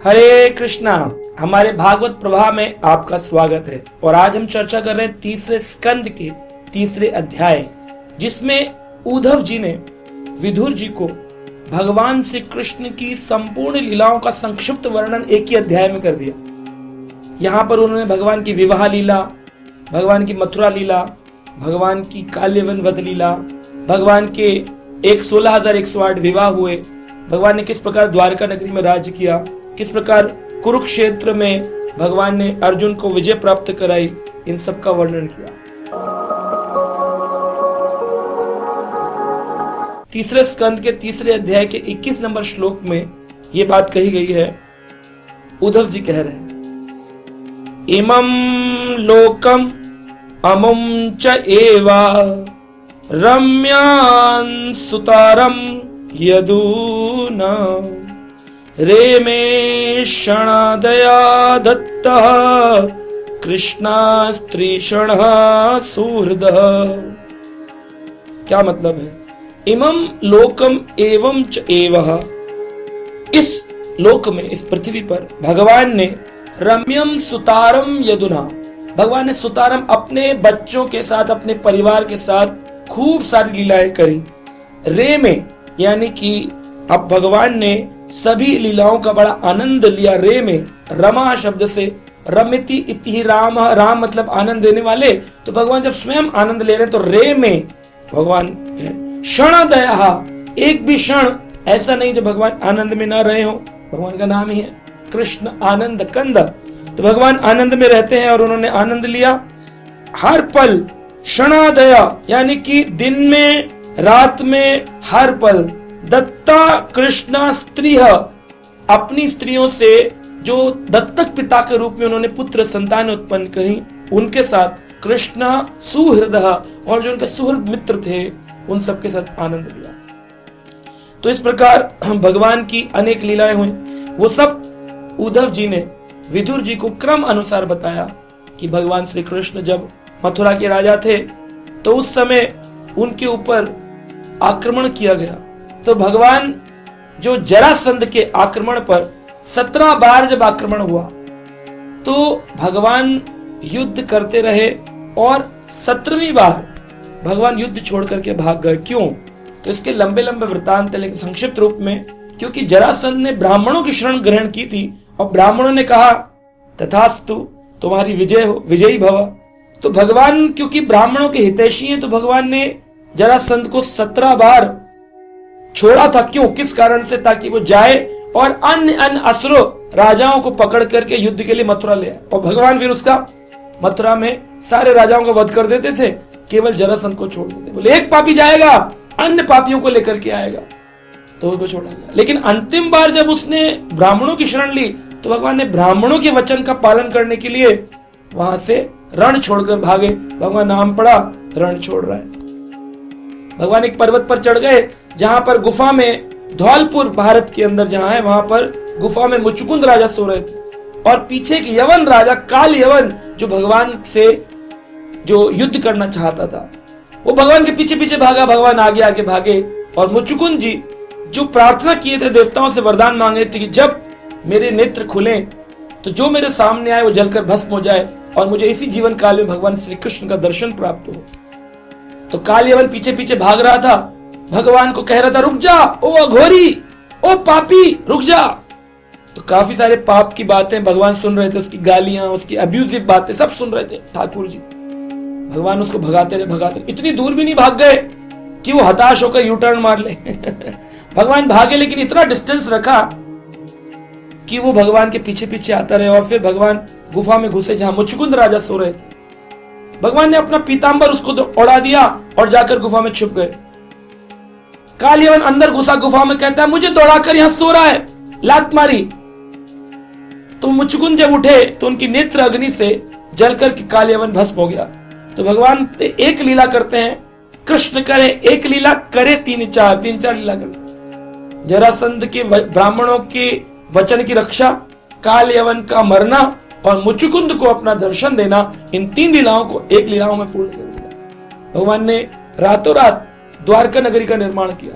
हरे कृष्णा। हमारे भागवत प्रवाह में आपका स्वागत है और आज हम चर्चा कर रहे हैं तीसरे स्कंद के तीसरे अध्याय, जिसमें उद्धव जी ने विदुर जी को भगवान श्री कृष्ण की संपूर्ण लीलाओं का संक्षिप्त वर्णन एक ही अध्याय में कर दिया। यहाँ पर उन्होंने भगवान की विवाह लीला, भगवान की मथुरा लीला, भगवान की काल्यवन वध लीला, भगवान के 16,108 विवाह हुए, भगवान ने किस प्रकार द्वारका नगरी में राज्य किया, किस प्रकार कुरुक्षेत्र में भगवान ने अर्जुन को विजय प्राप्त कराई, इन सब का वर्णन किया। तीसरे स्कंद के तीसरे अध्याय के 21 नंबर श्लोक में यह बात कही गई है। उद्धव जी कह रहे हैं, इमं लोकम अमुं च एवा रम्यान् सुतारं यदूना रेमे क्षणादया दत्तः कृष्णास्त्रीषणः सुहृदः। क्या मतलब है? इमं लोकम एवं च एवः, इस लोक में, इस पृथ्वी पर भगवान ने रम्यम सुतारम यदुना, भगवान ने सुतारम अपने बच्चों के साथ, अपने परिवार के साथ खूब सारी लीलाएं करी। रे में यानी कि अब भगवान ने सभी लीलाओं का बड़ा आनंद लिया। रे में रमा शब्द से रमिति इति राम, राम मतलब आनंद देने वाले, तो भगवान जब स्वयं आनंद ले रहे हैं तो रे में भगवान क्षण दया, एक भी क्षण ऐसा नहीं जो भगवान आनंद में ना रहे हो। भगवान का नाम ही है कृष्ण आनंद कंद, तो भगवान आनंद में रहते हैं और उन्होंने आनंद लिया हर पल। क्षणादया यानी कि दिन में, रात में, हर पल। दत्ता कृष्णा स्त्रीह, अपनी स्त्रियों से जो दत्तक पिता के रूप में उन्होंने पुत्र संतान उत्पन्न करी, उनके साथ कृष्ण सुहृदः, और जो उनके सुहृद मित्र थे उन सबके साथ आनंद लिया। तो इस प्रकार भगवान की अनेक लीलाएं हुई। वो सब उद्धव जी ने विदुर जी को क्रम अनुसार बताया कि भगवान श्री कृष्ण जब मथुरा के राजा थे तो उस समय उनके ऊपर आक्रमण किया गया। तो भगवान जो जरासंध के आक्रमण पर 17 बार जब आक्रमण हुआ तो भगवान युद्ध करते रहे और 17वीं बार भगवान युद्ध छोड़ करके भाग गए। क्यों? तो इसके लंबे लंबे वृत्तांत है, लेकिन संक्षिप्त रूप में, क्योंकि जरासंध ने ब्राह्मणों की शरण ग्रहण की थी और ब्राह्मणों ने कहा तथास्तु, तुम्हारी विजय हो, विजयी भव। तो भगवान क्योंकि ब्राह्मणों के हितैषी हैं, तो भगवान ने जरासंध को 17 बार छोड़ा था। क्यों? किस कारण से? ताकि वो जाए और अन्य अन्य असुरों राजाओं को पकड़ करके युद्ध के लिए मथुरा ले आए, और भगवान फिर उसका मथुरा में सारे राजाओं का वध कर देते थे, केवल जरासंध को छोड़ देते। बोले एक पापी जाएगा, अन्य पापियों को लेकर के आएगा, तो उसको छोड़ा गया। लेकिन अंतिम बार जब उसने ब्राह्मणों की शरण ली तो भगवान ने ब्राह्मणों के वचन का पालन करने के लिए वहां से रण छोड़कर भागे। भगवान नाम पड़ा, रण छोड़ रहा है। भगवान एक पर्वत पर चढ़ गए जहां पर गुफा में, धौलपुर भारत के अंदर जहां है, वहां पर गुफा में मुचुकुंद राजा सो रहे थे और पीछे के यवन राजा काल यवन जो भगवान से जो युद्ध करना चाहता था, वो भगवान के पीछे पीछे भागा। भगवान आगे आगे भागे और मुचुकुंद जी जो प्रार्थना किए थे, देवताओं से वरदान मांगे थे कि जब मेरे नेत्र खुले तो जो मेरे सामने आए वो जलकर भस्म हो जाए और मुझे इसी जीवन काल में भगवान श्री कृष्ण का दर्शन प्राप्त हो। तो काल यवन पीछे पीछे भाग रहा था, भगवान को कह रहा था रुक जा, ओ अघोरी, ओ पापी, रुक जा। तो काफी सारे पाप की बातें भगवान सुन रहे थे, उसकी गालियां, उसकी अब्यूजिव बातें सब सुन रहे थे ठाकुर जी। भगवान उसको भगाते रहे, इतनी दूर भी नहीं भाग गए कि वो हताश होकर यू टर्न मार ले भगवान भागे, लेकिन इतना डिस्टेंस रखा कि वो भगवान के पीछे पीछे आता रहे। और फिर भगवान गुफा में घुसे जहां मुचुकुंद राजा सो रहे थे। भगवान ने अपना पीतांबर उसको उड़ा दिया और जाकर गुफा में छुप गए। कालियवन अंदर घुसा गुफा में, कहता है मुझे दौड़ाकर यहां सो रहा है, लात मारी। तो मुचुकुंद जब उठे तो उनकी नेत्र अग्नि से जलकर के कालियवन भस्म हो गया। तो भगवान एक लीला करते हैं, कृष्ण करे एक लीला, करे तीन चार लीला करते। जरासंध के ब्राह्मणों के वचन की रक्षा, काल यवन का मरना और मुचुकुंद को अपना दर्शन देना, इन 3 लीलाओं को एक लीलाओं में पूर्ण कर दिया। भगवान ने रातों रात द्वारका नगरी का निर्माण किया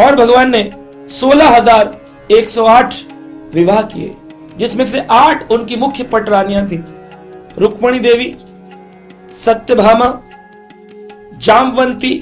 और भगवान ने 16,108 विवाह किए, जिसमें से 8 उनकी मुख्य पटरानियां थी। रुक्मणी देवी, सत्यभामा, जामवंती,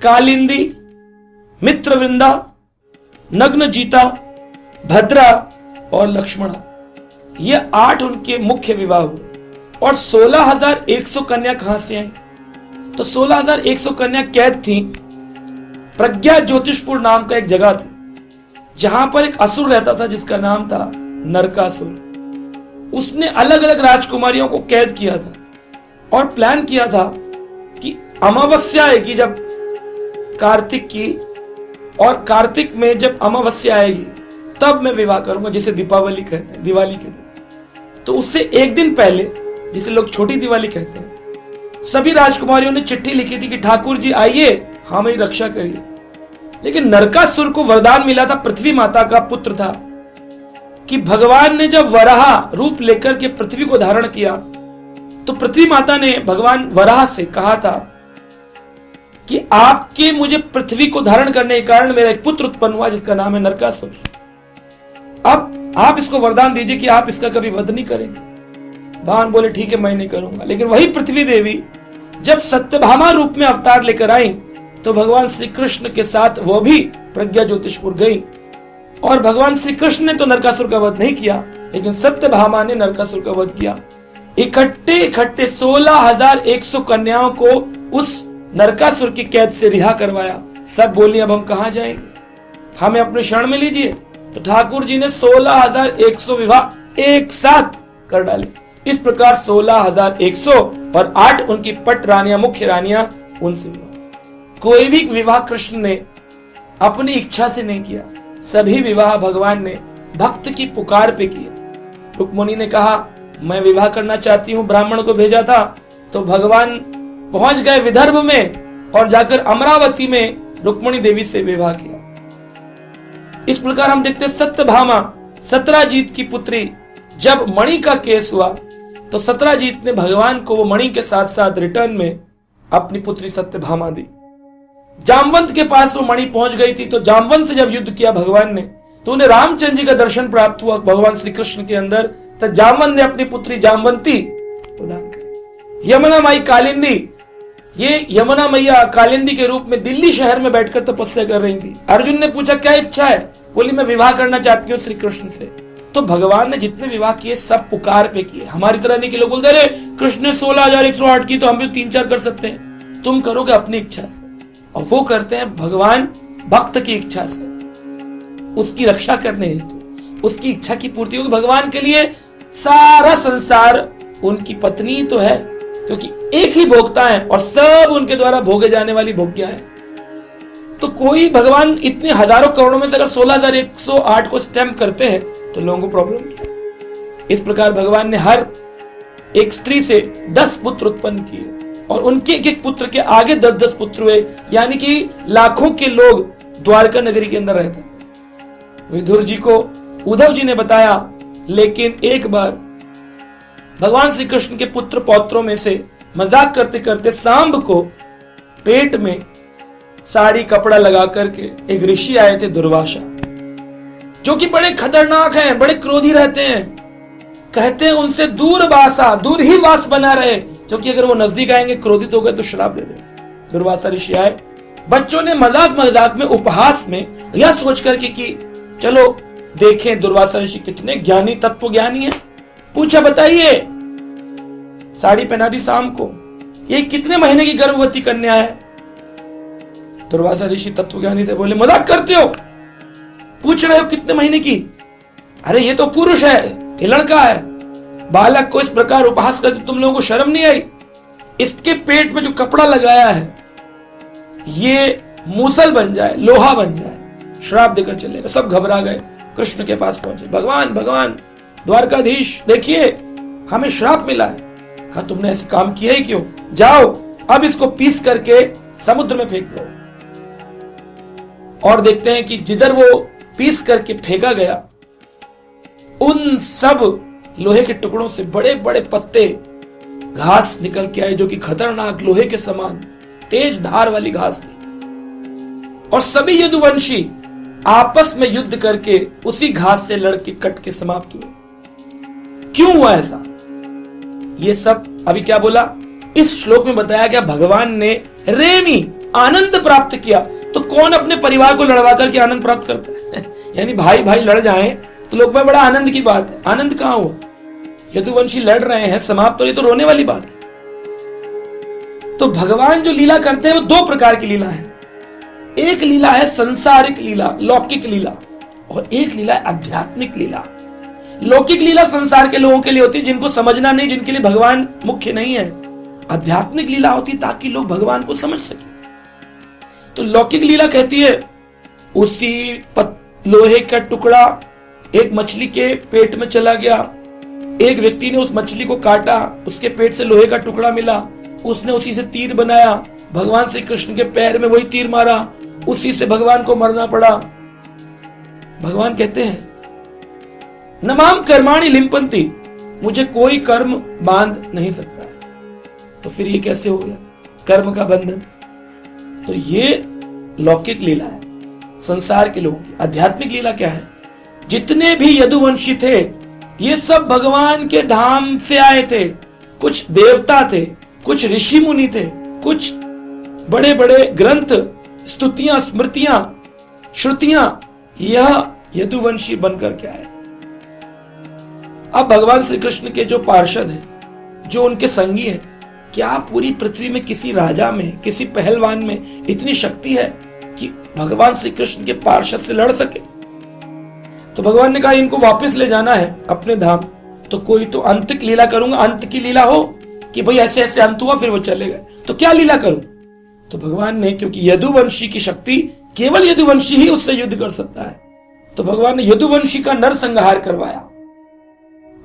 कालिंदी, मित्रवृंदा, नग्नजीता, भद्रा और लक्ष्मणा, ये 8 उनके मुख्य विवाह हुए। और 16,100 कन्या कहां से आई? तो 16,100 कन्या कैद थी। प्रज्ञा ज्योतिषपुर नाम का एक जगह थी, जहां पर एक असुर रहता था जिसका नाम था नरकासुर। उसने अलग अलग राजकुमारियों को कैद किया था और प्लान किया था कि अमावस्या आएगी जब कार्तिक की, और कार्तिक में जब अमावस्या आएगी तब मैं विवाह करूंगा, जिसे दीपावली कहते हैं, दिवाली के दिन। तो उससे एक दिन पहले, जिसे लोग छोटी दिवाली कहते हैं, सभी राजकुमारियों ने चिट्ठी लिखी थी कि ठाकुर जी आइए, हमारी रक्षा करिए। लेकिन नरकासुर को वरदान मिला था, पृथ्वी माता का पुत्र था, कि भगवान ने जब वराह रूप लेकर के पृथ्वी को धारण किया तो पृथ्वी माता ने भगवान वराह से कहा था कि आपके मुझे पृथ्वी को धारण करने के कारण मेरा एक पुत्र उत्पन्न हुआ जिसका नाम है नरकासुर। अब आप इसको वरदान दीजिए कि आप इसका कभी वध नहीं करेंगे। भगवान बोले ठीक है, मैं नहीं करूंगा। लेकिन वही पृथ्वी देवी जब सत्यभामा रूप में अवतार लेकर आई तो भगवान श्री कृष्ण के साथ वो भी प्रज्ञा ज्योतिषपुर गई, और भगवान श्री कृष्ण ने तो नरकासुर का वध नहीं किया, लेकिन सत्यभामा ने नरकासुर का वध किया। इकट्ठे 16,100 कन्याओं को उस नरकासुर की कैद से रिहा करवाया। सब बोली अब हम कहां जाएंगे, हमें अपने शरण में लीजिए। तो ठाकुर जी ने 16,100 विवाह एक साथ कर डाले। इस प्रकार 16,100 और 8 उनकी पट रानियां, मुख्य रानियां, उनसे विवाह। कोई भी विवाह कृष्ण ने अपनी इच्छा से नहीं किया, सभी विवाह भगवान ने भक्त की पुकार पे किए। रुक्मिणी ने कहा मैं विवाह करना चाहती हूं, ब्राह्मण को भेजा था, तो भगवान पहुंच गए विदर्भ में और जाकर अमरावती में रुक्मिणी देवी से विवाह किया। इस प्रकार हम देखते हैं सत्यभामा, सत्राजीत की पुत्री, जब मणि का केस हुआ तो सत्राजीत ने भगवान को वो मणि के साथ साथ रिटर्न में अपनी पुत्री सत्यभामा दी। जामवंत के पास वो मणि पहुंच गई थी, तो जामवंत से जब युद्ध किया भगवान ने तो उन्हें रामचंद्र जी का दर्शन प्राप्त हुआ भगवान श्री कृष्ण के अंदर। तो जामवंत ने अपनी पुत्री जामवंती प्रदान कर। यमुना माई कालिंदी, ये यमुना मैया कालिंदी के रूप में दिल्ली शहर में बैठकर तपस्या कर रही थी। अर्जुन ने पूछा क्या इच्छा है? बोली मैं विवाह करना चाहती हूँ श्री कृष्ण से। तो भगवान ने जितने विवाह किए सब पुकार पे किए। हमारी तरह नहीं कि लोग बोलते अरे कृष्ण ने 16,108 की तो हम भी 3-4 कर सकते हैं। तुम करोगे अपनी इच्छा से, और वो करते हैं भगवान भक्त की इच्छा से, उसकी रक्षा करने हेतु, उसकी इच्छा की पूर्ति। क्योंकि भगवान के लिए सारा संसार उनकी पत्नी तो है, क्योंकि एक ही भोक्ता है और सब उनके द्वारा भोगे जाने वाली भोग्या है। तो कोई भगवान इतने हजारों करोड़ों में से अगर 16,108 को स्टैम्प करते हैं तो लोगों को प्रॉब्लम क्या? इस प्रकार भगवान ने हर एक स्त्री से 10 पुत्र उत्पन्न किए और उनके एक एक पुत्र के आगे 10-10 पुत्र हुए, यानी कि लाखों के लोग द्वारका नगरी के अंदर रहते थे। विदुर जी को उद्धव जी ने बताया, लेकिन एक बार भगवान श्री कृष्ण के पुत्र पौत्रों में से मजाक करते करते सांब को पेट में साड़ी कपड़ा लगा करके एक ऋषि आए थे, दुर्वासा, जो कि बड़े खतरनाक हैं, बड़े क्रोधी रहते हैं। कहते हैं उनसे दूर ही वास बना रहे, क्योंकि अगर वो नजदीक आएंगे क्रोधित हो गए तो श्राप दे दे। दुर्वासा ऋषि आए, बच्चों ने मजाक में उपहास में यह सोच करके कि चलो देखें दुर्वासा ऋषि कितने ज्ञानी तत्व ज्ञानी है। पूछा बताइए, साड़ी पहना दी शाम को, ये कितने महीने की गर्भवती कन्या है? दुर्वासा ऋषि तत्वज्ञानी से बोले मजाक करते हो, पूछ रहे हो कितने महीने की? अरे ये तो पुरुष है, ये लड़का है। बालक को इस प्रकार उपहास करके तुम लोगों को शर्म नहीं आई? इसके पेट में जो कपड़ा लगाया है ये मूसल बन जाए, लोहा बन जाए, श्राप देकर चलेगा। सब घबरा गए, कृष्ण के पास पहुंचे। भगवान द्वारकाधीश देखिए हमें श्राप मिला है। कहा तुमने ऐसे काम किया ही क्यों? जाओ अब इसको पीस करके समुद्र में फेंक दो। और देखते हैं कि जिधर वो पीस करके फेंका गया उन सब लोहे के टुकड़ों से बड़े बड़े पत्ते घास निकल के आए, जो कि खतरनाक लोहे के समान तेज धार वाली घास थी। और सभी यदुवंशी आपस में युद्ध करके उसी घास से लड़के कट के समाप्त हुए। क्यों हुआ ऐसा? ये सब अभी क्या बोला, इस श्लोक में बताया गया। भगवान ने रेमी आनंद प्राप्त किया। तो कौन अपने परिवार को लड़वा करके आनंद प्राप्त करता है? यानी भाई भाई लड़ जाएं तो लोग में बड़ा आनंद की बात है। आनंद कहां हुआ? यदुवंशी लड़ रहे हैं, समाप्त हो रही, तो रोने वाली बात है। तो भगवान जो लीला करते हैं वो दो प्रकार की लीला है। एक लीला है संसारिक लीला, लौकिक लीला, और एक लीला है आध्यात्मिक लीला। लौकिक लीला संसार के लोगों के लिए होती है, जिनको समझना नहीं, जिनके लिए भगवान मुख्य नहीं है। आध्यात्मिक लीला होती ताकि लोग भगवान को समझ सके। तो लौकिक लीला कहती है उसी लोहे का टुकड़ा एक मछली के पेट में चला गया, एक व्यक्ति ने उस मछली को काटा, उसके पेट से लोहे का टुकड़ा मिला, उसने उसी से तीर बनाया, भगवान श्री कृष्ण के पैर में वही तीर मारा, उसी से भगवान को मरना पड़ा। भगवान कहते हैं नमाम कर्माणि लिम्पन्ति, मुझे कोई कर्म बांध नहीं सकता है। तो फिर ये कैसे हो गया कर्म का बंधन? तो ये लौकिक लीला है संसार के लोगों की। आध्यात्मिक लीला क्या है? जितने भी यदुवंशी थे ये सब भगवान के धाम से आए थे। कुछ देवता थे, कुछ ऋषि मुनि थे, कुछ बड़े बड़े ग्रंथ, स्तुतियां, स्मृतियां, श्रुतियां, यह यदुवंशी बनकर के आए। अब भगवान श्री कृष्ण के जो पार्षद हैं, जो उनके संगी हैं, क्या पूरी पृथ्वी में किसी राजा में, किसी पहलवान में इतनी शक्ति है कि भगवान श्री कृष्ण के पार्षद से लड़ सके? तो भगवान ने कहा इनको वापस ले जाना है अपने धाम, तो कोई तो अंत की लीला करूंगा। अंत की लीला हो कि भाई ऐसे ऐसे अंत हुआ फिर वो चले गए, तो क्या लीला करूं? तो भगवान ने, क्योंकि यदुवंशी की शक्ति केवल यदुवंशी ही उससे युद्ध कर सकता है, तो भगवान ने यदुवंशी का नरसंहार करवाया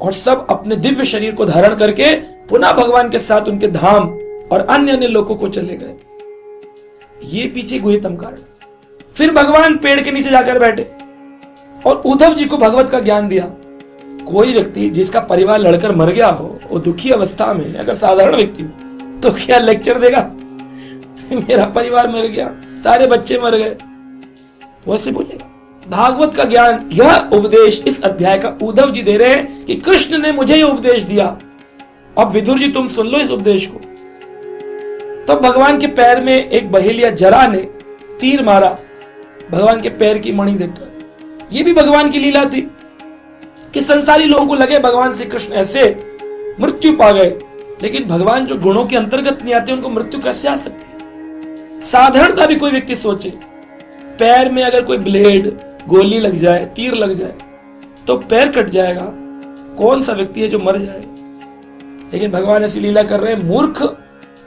और सब अपने दिव्य शरीर को धारण करके पुनः भगवान के साथ उनके धाम और अन्य अन्य लोगों को चले गए। ये पीछे गुह्यतम कारण। फिर भगवान पेड़ के नीचे जाकर बैठे और उद्धव जी को भगवत का ज्ञान दिया। कोई व्यक्ति जिसका परिवार लड़कर मर गया हो, वो दुखी अवस्था में, अगर साधारण व्यक्ति हो, तो क्या लेक्चर देगा मेरा परिवार मर गया, सारे बच्चे मर गए, वैसे बोलेगा? भागवत का ज्ञान, यह उपदेश इस अध्याय का उद्धव जी दे रहे हैं कि कृष्ण ने मुझे यह उपदेश दिया, अब विदुर जी तुम सुन लो इस उपदेश को। तब भगवान के पैर में एक बहेलिया जरा ने तीर मारा भगवान के पैर की मणि देखकर। यह भी भगवान की लीला थी कि संसारी लोगों को लगे भगवान श्री कृष्ण ऐसे मृत्यु पा गए, लेकिन भगवान जो गुणों के अंतर्गत नहीं आते उनको मृत्यु कैसे आ सकती है? साधारणता भी कोई व्यक्ति सोचे, पैर में अगर कोई ब्लेड, गोली लग जाए, तीर लग जाए तो पैर कट जाएगा, कौन सा व्यक्ति है जो मर जाएगा? लेकिन भगवान ऐसी लीला कर रहे हैं मूर्ख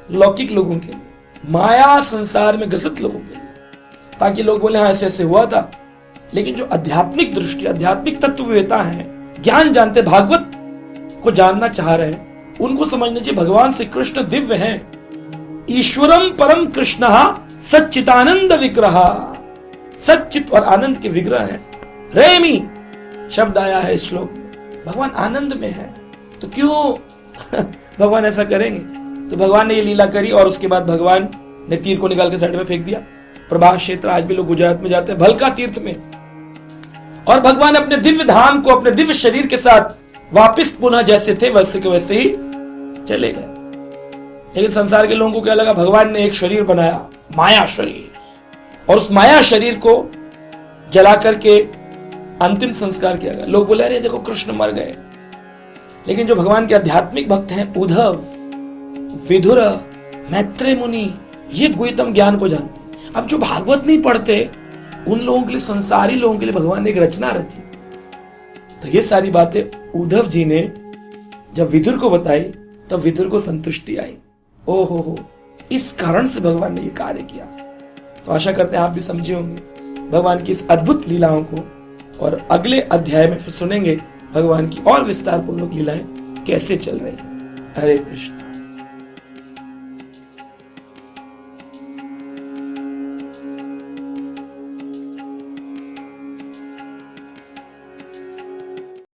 लौकिक लोगों के लिए, माया संसार में ग्रसित लोगों के लिए, ताकि लोग बोले हाँ ऐसे ऐसे हुआ था। लेकिन जो आध्यात्मिक दृष्टि, आध्यात्मिक तत्ववेता है, ज्ञान जानते, भागवत को जानना चाह रहे हैं, उनको समझना चाहिए भगवान श्री कृष्ण दिव्य हैं। ईश्वरम परम कृष्ण सच्चिदानंद विग्रह, सच्चित और आनंद के विग्रह है। रेमी शब्द आया है इस श्लोक में, भगवान आनंद में है। तो क्यों भगवान ऐसा करेंगे? तो भगवान ने ये लीला करी और उसके बाद भगवान ने तीर को निकाल के साइड में फेंक दिया। प्रभास क्षेत्र आज भी लोग गुजरात में जाते हैं, भलका तीर्थ में, और भगवान अपने दिव्य धाम को अपने दिव्य शरीर के साथ वापस पुनः जैसे थे वैसे के वैसे ही चले गए। लेकिन संसार के लोगों को क्या लगा? भगवान ने एक शरीर बनाया, माया शरीर, और उस माया शरीर को जला करके अंतिम संस्कार किया गया। लोग बोले अरे देखो कृष्ण मर गए। लेकिन जो भगवान के आध्यात्मिक भक्त हैं, उद्धव, विदुर, मैत्रेय मुनि, ये गुह्यतम ज्ञान को जानते हैं। अब जो भागवत नहीं पढ़ते उन लोगों के लिए, संसारी लोगों के लिए भगवान ने एक रचना रची। तो ये सारी बातें उद्धव जी ने जब विदुर को बताई तब विदुर को संतुष्टि आई। ओ हो, इस कारण से भगवान ने ये कार्य किया। तो आशा करते हैं आप भी समझे होंगे भगवान की इस अद्भुत लीलाओं को, और अगले अध्याय में फिर सुनेंगे भगवान की और विस्तार पूर्वक लीलाएं कैसे चल रही है। हरे कृष्ण।